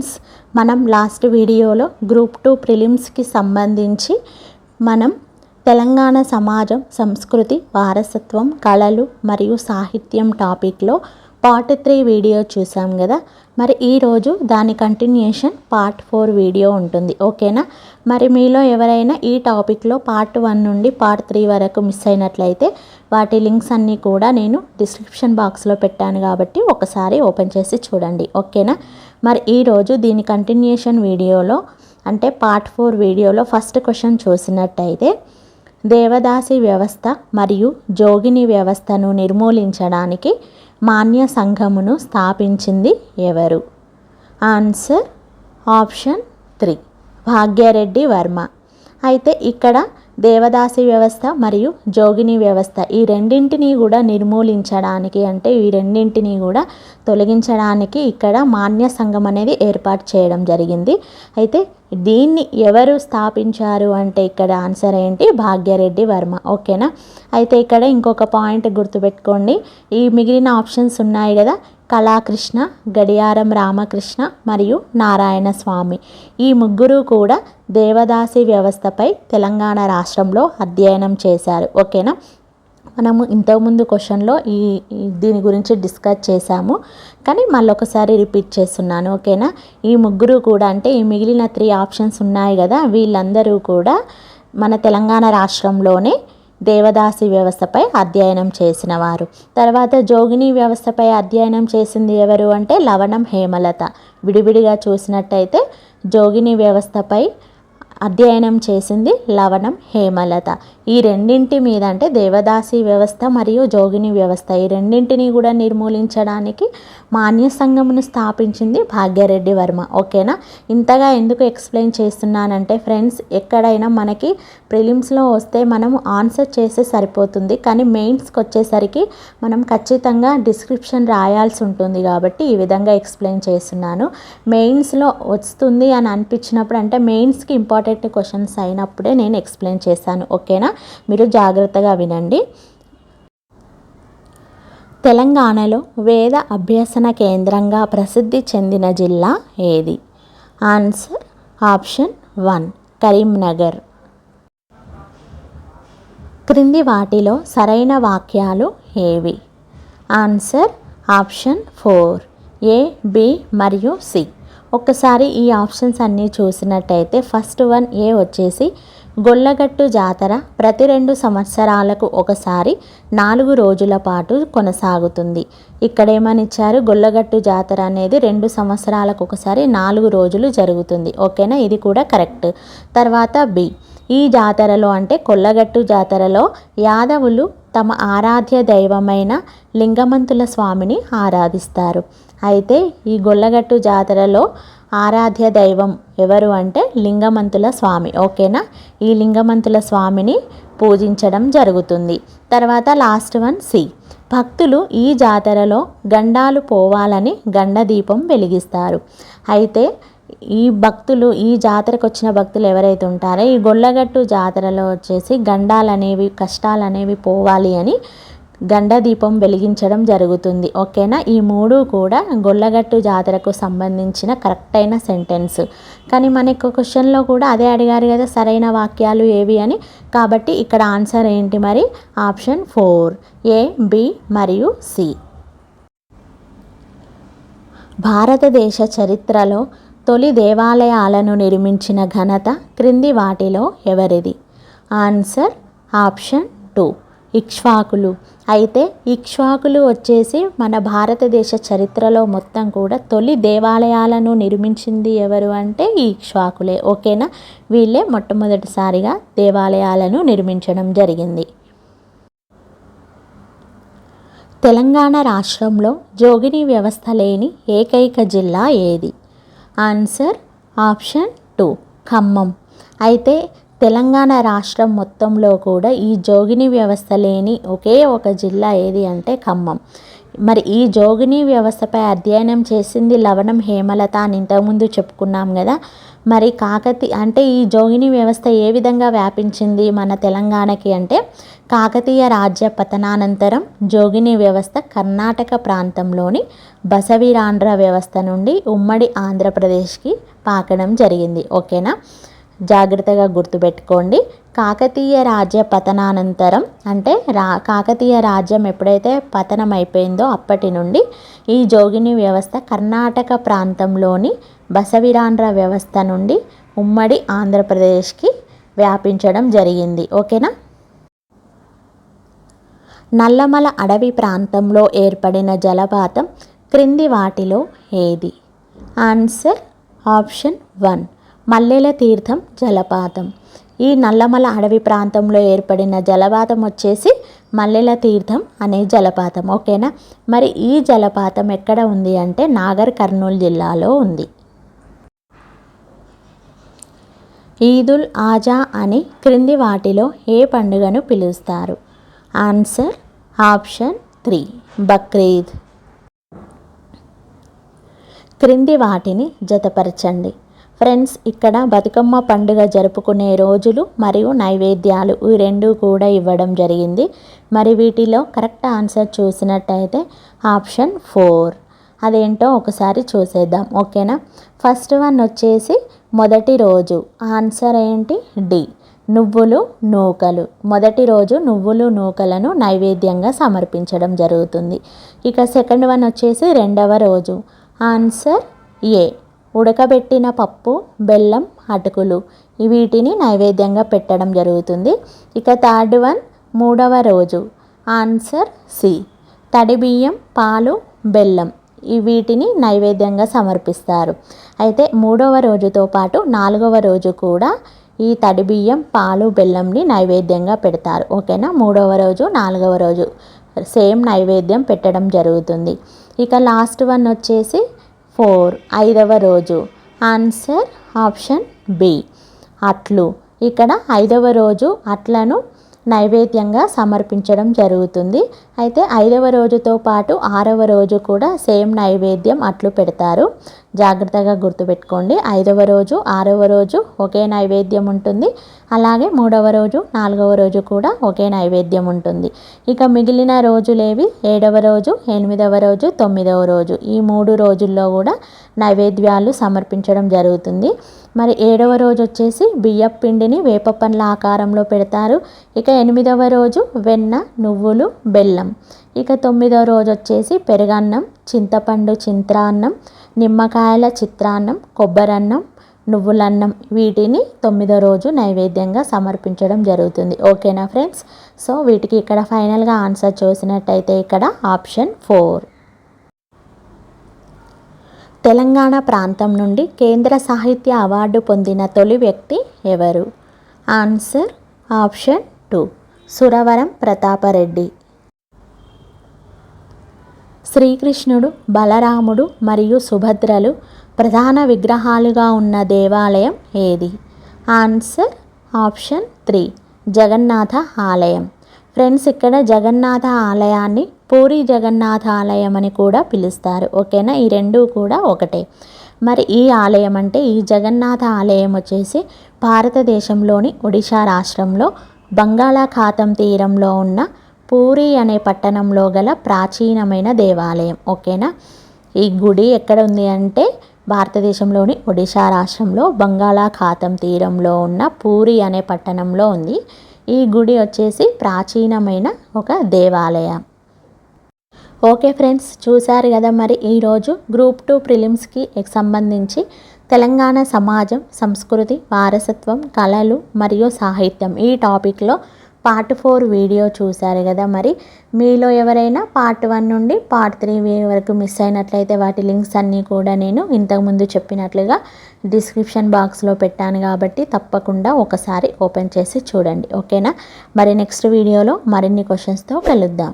Friends, మనం last వీడియోలో group 2 ప్రిలిమ్స్కి సంబంధించి మనం తెలంగాణ సమాజం, సంస్కృతి, వారసత్వం, కళలు మరియు సాహిత్యం టాపిక్లో పార్ట్ 3 వీడియో చూసాం కదా. మరి ఈరోజు దాని కంటిన్యూషన్ పార్ట్ 4 వీడియో ఉంటుంది. ఓకేనా? మరి మీలో ఎవరైనా ఈ టాపిక్లో పార్ట్ 1 నుండి పార్ట్ 3 వరకు మిస్ అయినట్లయితే వాటి లింక్స్ అన్నీ కూడా నేను డిస్క్రిప్షన్ బాక్స్లో పెట్టాను కాబట్టి ఒకసారి ఓపెన్ చేసి చూడండి. ఓకేనా? మరి ఈరోజు దీని కంటిన్యూషన్ వీడియోలో అంటే పార్ట్ 4 వీడియోలో ఫస్ట్ క్వశ్చన్ చూసినట్టయితే, దేవదాసి వ్యవస్థ మరియు జోగిని వ్యవస్థను నిర్మూలించడానికి మాన్య సంఘమును స్థాపించింది ఎవరు? Answer option 3 Bhagya Reddy Varma. అయితే ఇక్కడ దేవదాసి వ్యవస్థ మరియు జోగిని వ్యవస్థ ఈ రెండింటినీ కూడా నిర్మూలించడానికి అంటే ఈ రెండింటినీ కూడా తొలగించడానికి ఇక్కడ మాన్య సంఘం అనేది ఏర్పాటు చేయడం జరిగింది. అయితే దీన్ని ఎవరు స్థాపించారు అంటే ఇక్కడ ఆన్సర్ ఏంటి? భాగ్యరెడ్డి వర్మ. ఓకేనా? అయితే ఇక్కడ ఇంకొక పాయింట్ గుర్తుపెట్టుకోండి. ఈ మిగిలిన ఆప్షన్స్ ఉన్నాయి కదా, కళాకృష్ణ, గడియారం రామకృష్ణ మరియు నారాయణ స్వామి. ఈ ముగ్గురు కూడా దేవదాసి వ్యవస్థపై తెలంగాణ రాష్ట్రంలో అధ్యయనం చేశారు. ఓకేనా? మనము ఇంతకుముందు క్వశ్చన్లో దీని గురించి డిస్కస్ చేశాము, కానీ మళ్ళొకసారి రిపీట్ చేస్తున్నాను. ఓకేనా? ఈ ముగ్గురు కూడా అంటే ఈ మిగిలిన 3 ఆప్షన్స్ ఉన్నాయి కదా, వీళ్ళందరూ కూడా మన తెలంగాణ రాష్ట్రంలోనే దేవదాసి వ్యవస్థపై అధ్యయనం చేసిన వారు. తర్వాత జోగిని వ్యవస్థపై అధ్యయనం చేసింది ఎవరు అంటే లవణం హేమలత. విడివిడిగా చూసినట్టయితే జోగిని వ్యవస్థపై అధ్యయనం చేసింది లవణం హేమలత. ఈ రెండింటి మీద అంటే దేవదాసి వ్యవస్థ మరియు జోగిని వ్యవస్థ ఈ రెండింటిని కూడా నిర్మూలించడానికి మాన్య సంఘమును స్థాపించింది భాగ్యరెడ్డి వర్మ. ఓకేనా? ఇంతగా ఎందుకు ఎక్స్ప్లెయిన్ చేస్తున్నానంటే ఫ్రెండ్స్, ఎక్కడైనా మనకి ప్రిలిమ్స్లో వస్తే మనము ఆన్సర్ చేస్తే సరిపోతుంది, కానీ మెయిన్స్కి వచ్చేసరికి మనం ఖచ్చితంగా డిస్క్రిప్షన్ రాయాల్సి ఉంటుంది కాబట్టి ఈ విధంగా ఎక్స్ప్లెయిన్ చేస్తున్నాను. మెయిన్స్లో వస్తుంది అని అనిపించినప్పుడు అంటే మెయిన్స్కి ఇంపార్టెంట్ క్వశ్చన్స్ అయినప్పుడే నేను ఎక్స్ప్లెయిన్ చేశాను. ఓకేనా? మీరు జాగ్రత్తగా వినండి. తెలంగాణలో వేద అభ్యసన కేంద్రంగా ప్రసిద్ధి చెందిన జిల్లా ఏది? Answer option 1 Karimnagar. క్రింది వాటిలో సరైన వాక్యాలు ఏవి? ఆన్సర్ ఆప్షన్ 4 A, B మరియు C. ఒక్కసారి ఈ ఆప్షన్స్ అన్నీ చూసినట్టయితే ఫస్ట్ 1 A వచ్చేసి గొల్లగట్టు జాతర ప్రతి 2 సంవత్సరాలకు ఒకసారి 4 రోజుల పాటు కొనసాగుతుంది. ఇక్కడ ఏమనిచ్చారు? గొల్లగట్టు జాతర అనేది 2 సంవత్సరాలకు ఒకసారి 4 రోజులు జరుగుతుంది. ఓకేనా? ఇది కూడా కరెక్ట్. తర్వాత B, ఈ జాతరలో అంటే కొల్లగట్టు జాతరలో యాదవులు తమ ఆరాధ్య దైవమైన లింగమంతుల స్వామిని ఆరాధిస్తారు. అయితే ఈ గొల్లగట్టు జాతరలో ఆరాధ్య దైవం ఎవరు అంటే లింగమంతుల స్వామి. ఓకేనా? ఈ లింగమంతుల స్వామిని పూజించడం జరుగుతుంది. తర్వాత లాస్ట్ 1 C, భక్తులు ఈ జాతరలో గండాలు పోవాలని గండ దీపం వెలిగిస్తారు. అయితే ఈ భక్తులు ఈ జాతరకు వచ్చిన భక్తులు ఎవరైతే ఉంటారో ఈ గొల్లగట్టు జాతరలో వచ్చేసి గండాలనేవి కష్టాలనేవి పోవాలి అని గండ దీపం వెలిగించడం జరుగుతుంది. ఓకేనా? ఈ 3 కూడా గొల్లగట్టు జాతరకు సంబంధించిన కరెక్ట్ అయిన సెంటెన్స్. కానీ మనకు క్వశ్చన్లో కూడా అదే అడిగారు కదా సరైన వాక్యాలు ఏవి అని. కాబట్టి ఇక్కడ ఆన్సర్ ఏంటి మరి? ఆప్షన్ 4 A, B మరియు C. భారతదేశ చరిత్రలో తొలి దేవాలయాలను నిర్మించిన ఘనత క్రింది వాటిలో ఎవరిది? Answer option 2 ఇక్ష్వాకులు. అయితే ఇక్ష్వాకులు వచ్చేసి మన భారతదేశ చరిత్రలో మొత్తం కూడా తొలి దేవాలయాలను నిర్మించింది ఎవరు అంటే ఈ ఇక్ష్వాకులే. ఓకేనా? వీళ్ళే మొట్టమొదటిసారిగా దేవాలయాలను నిర్మించడం జరిగింది. తెలంగాణ రాష్ట్రంలో జోగిని వ్యవస్థ లేని ఏకైక జిల్లా ఏది? Answer option 2 Khammam. అయితే తెలంగాణ రాష్ట్రం మొత్తంలో కూడా ఈ జోగిని వ్యవస్థ లేని ఒకే ఒక జిల్లా ఏది అంటే ఖమ్మం. మరి ఈ జోగిని వ్యవస్థపై అధ్యయనం చేసింది లవణం హేమలత అని ఇంతకుముందు చెప్పుకున్నాం కదా. మరి అంటే ఈ జోగిని వ్యవస్థ ఏ విధంగా వ్యాపించింది మన తెలంగాణకి అంటే, కాకతీయ రాజ్య పతనానంతరం జోగిని వ్యవస్థ కర్ణాటక ప్రాంతంలోని బసవిరాండ్ర వ్యవస్థ నుండి ఉమ్మడి ఆంధ్రప్రదేశ్కి పాకడం జరిగింది. ఓకేనా, జాగ్రత్తగా గుర్తుపెట్టుకోండి. కాకతీయ రాజ్య పతనానంతరం అంటే కాకతీయ రాజ్యం ఎప్పుడైతే పతనం అయిపోయిందో అప్పటి నుండి ఈ జోగిని వ్యవస్థ కర్ణాటక ప్రాంతంలోని బసవిరాండ్ర వ్యవస్థ నుండి ఉమ్మడి ఆంధ్రప్రదేశ్కి వ్యాపించడం జరిగింది. ఓకేనా. నల్లమల అడవి ప్రాంతంలో ఏర్పడిన జలపాతం క్రింది వాటిలో ఏది? ఆన్సర్ ఆప్షన్ 1 మల్లెల తీర్థం జలపాతం. ఈ నల్లమల అడవి ప్రాంతంలో ఏర్పడిన జలపాతం వచ్చేసి మల్లెల తీర్థం అనే జలపాతం. ఓకేనా. మరి ఈ జలపాతం ఎక్కడ ఉంది అంటే నాగర్ కర్నూలు జిల్లాలో ఉంది. ఈదుల్ ఆజా అని క్రింది వాటిలో ఏ పండుగను పిలుస్తారు? Answer option 3 Bakrid. క్రింది వాటిని జతపరచండి. ఫ్రెండ్స్, ఇక్కడ బతుకమ్మ పండుగ జరుపుకునే రోజులు మరియు నైవేద్యాలు ఈ రెండు కూడా ఇవ్వడం జరిగింది. మరి వీటిలో కరెక్ట్ ఆన్సర్ చూసినట్టయితే ఆప్షన్ 4. అదేంటో ఒకసారి చూసేద్దాం. ఓకేనా. ఫస్ట్ వన్ వచ్చేసి మొదటి రోజు. ఆన్సర్ ఏంటి? డి, నువ్వులు నూకలు. మొదటి రోజు నువ్వులు నూకలను నైవేద్యంగా సమర్పించడం జరుగుతుంది. ఇక సెకండ్ వన్ వచ్చేసి రెండవ రోజు. ఆన్సర్ ఏ, ఉడకబెట్టిన పప్పు, బెల్లం, అటుకులు వీటిని నైవేద్యంగా పెట్టడం జరుగుతుంది. ఇక థర్డ్ వన్ మూడవ రోజు. ఆన్సర్ సి, తడి బియ్యం, పాలు, బెల్లం వీటిని నైవేద్యంగా సమర్పిస్తారు. అయితే మూడవ రోజుతో పాటు నాలుగవ రోజు కూడా ఈ తడి బియ్యం, పాలు, బెల్లంని నైవేద్యంగా పెడతారు. ఓకేనా. మూడవ రోజు, నాలుగవ రోజు సేమ్ నైవేద్యం పెట్టడం జరుగుతుంది. ఇక లాస్ట్ వన్ వచ్చేసి 4 ఐదవ రోజు. ఆన్సర్ ఆప్షన్ బి, అట్లు. ఇక్కడ ఐదవ రోజు అట్లను నైవేద్యంగా సమర్పించడం జరుగుతుంది. అయితే ఐదవ రోజుతో పాటు ఆరవ రోజు కూడా సేమ్ నైవేద్యం అట్లు పెడతారు. జాగ్రత్తగా గుర్తుపెట్టుకోండి. ఐదవ రోజు, ఆరవ రోజు ఒకే నైవేద్యం ఉంటుంది. అలాగే మూడవ రోజు, నాలుగవ రోజు కూడా ఒకే నైవేద్యం ఉంటుంది. ఇక మిగిలిన రోజులేవి? 7వ రోజు, 8వ రోజు, 9వ రోజు ఈ 3 రోజుల్లో కూడా నైవేద్యాలు సమర్పించడం జరుగుతుంది. మరి 7వ రోజు వచ్చేసి బియ్యపు పిండిని వేప పండ్ల ఆకారంలో పెడతారు. ఇక 8వ రోజు వెన్న, నువ్వులు, బెల్లం. ఇక 9వ రోజు వచ్చేసి పెరుగన్నం, చింతపండు చిత్రాన్నం, నిమ్మకాయల చిత్రాన్నం, కొబ్బరన్నం, నువ్వులన్నం వీటిని 9వ రోజు నైవేద్యంగా సమర్పించడం జరుగుతుంది. ఓకేనా ఫ్రెండ్స్. సో వీటికి ఇక్కడ ఫైనల్గా ఆన్సర్ చూసినట్టయితే ఇక్కడ ఆప్షన్ 4. తెలంగాణ ప్రాంతం నుండి కేంద్ర సాహిత్య అవార్డు పొందిన తొలి వ్యక్తి ఎవరు? Answer option 2 Suravaram Pratapa Reddy. శ్రీకృష్ణుడు, బలరాముడు మరియు సుభద్రలు ప్రధాన విగ్రహాలుగా ఉన్న దేవాలయం ఏది? ఆన్సర్ ఆప్షన్ 3 జగన్నాథ ఆలయం. ఫ్రెండ్స్, ఇక్కడ జగన్నాథ ఆలయాన్ని పూరి జగన్నాథ ఆలయం అని కూడా పిలుస్తారు. ఓకేనా. ఈ రెండు కూడా ఒకటే. మరి ఈ ఆలయం అంటే ఈ జగన్నాథ ఆలయం వచ్చేసి భారతదేశంలోని ఒడిశా రాష్ట్రంలో బంగాళాఖాతం తీరంలో ఉన్న పూరి అనే పట్టణంలో గల ప్రాచీనమైన దేవాలయం. ఓకేనా. ఈ గుడి ఎక్కడ ఉంది అంటే భారతదేశంలోని ఒడిశా రాష్ట్రంలో బంగాళాఖాతం తీరంలో ఉన్న పూరి అనే పట్టణంలో ఉంది. ఈ గుడి వచ్చేసి ప్రాచీనమైన ఒక దేవాలయం. ఓకే ఫ్రెండ్స్, చూశారు కదా. మరి ఈరోజు గ్రూప్ 2 ప్రిలిమ్స్కి సంబంధించి తెలంగాణ సమాజం, సంస్కృతి, వారసత్వం, కళలు మరియు సాహిత్యం ఈ టాపిక్లో పార్ట్ 4 వీడియో చూశారు కదా. మరి మీలో ఎవరైనా పార్ట్ 1 నుండి పార్ట్ 3 వరకు మిస్ అయినట్లయితే వాటి లింక్స్ అన్నీ కూడా నేను ఇంతకుముందు చెప్పినట్లుగా డిస్క్రిప్షన్ బాక్స్లో పెట్టాను కాబట్టి తప్పకుండా ఒకసారి ఓపెన్ చేసి చూడండి. ఓకేనా. మరి నెక్స్ట్ వీడియోలో మరిన్ని క్వశ్చన్స్తో కలుద్దాం.